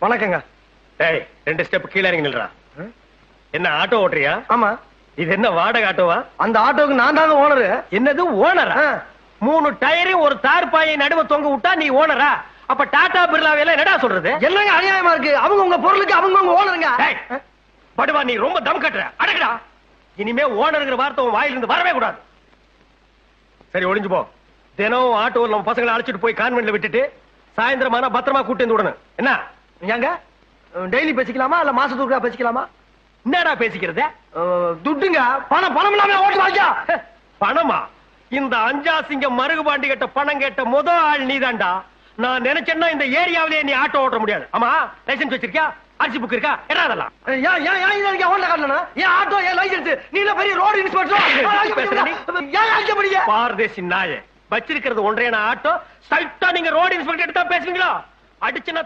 வணக்கங்க. டேய் 2 ஸ்டெப் கீழ இறங்கி நில்றா. என்ன ஆட்டோ ஓட்டுறியா? ஆமா. இது என்ன வாடகை ஆட்டோவா? அந்த ஆட்டோக்கு நான் தாங்க ஓனரு. என்னது ஓனரா? 3 டயரையும் ஒரு தார்பாயை நடுவ தொங்க விட்டா நீ ஓனரா? அப்ப டாடா பிர்லாவையெல்லாம் என்னடா சொல்றது? என்னங்க அநியாயமா இருக்கு? அவங்க உங்க பொருளுக்கு அவங்க ஓனருங்க. படுவா, நீ ரொம்ப தம் கட்டுற. அடக்குடா. இனிமே ஓனருங்கிற வார்த்தை உன் வாயிலிருந்து வரவே கூடாது. சரி, ஒளிஞ்சு போ. தினம் ஆட்டோவில் நம்ம பசங்களை அழைச்சிட்டு போய் கான்வென்ட்ல விட்டுட்டு சாயந்தரமான பத்திரமா கூட்டி வந்து விடணும். என்ன ஏங்க டெய்லி பேசிக்கலாமா இல்ல மாசத்துக்கு பேசிக்கலாமா? என்னடா பேசிக்கிறது? துட்டுங்க. பணம் இல்லாம ஓட்டு வாங்கியா? பணமா? இந்த அஞ்சாசிங்க மருகுபாண்டி கிட்ட பணம் கேட்ட முதல் ஆள் நீதான்டா. நான் நினைச்சேன்னா இந்த ஏரியாவிலேயே நீ ஆட்டோ ஓட்ட முடியாது. ஆமா, லைசென்ஸ் வச்சிருக்கியா? ஆர்சி புக் இருக்கா? என்ன அதெல்லாம்? ஆட்டோ லைசென்ஸ் நீ பெரிய ரோடு இன்ஸ்பெக்டர் பாரதேசி நாயே, வச்சிருக்கிறது ஒன்றையான ஆட்டோ. சைட்டா நீங்க ரோடு இன்ஸ்பெக்டர் எடுத்தா பேசுவீங்களா? அடிச்சுன்னா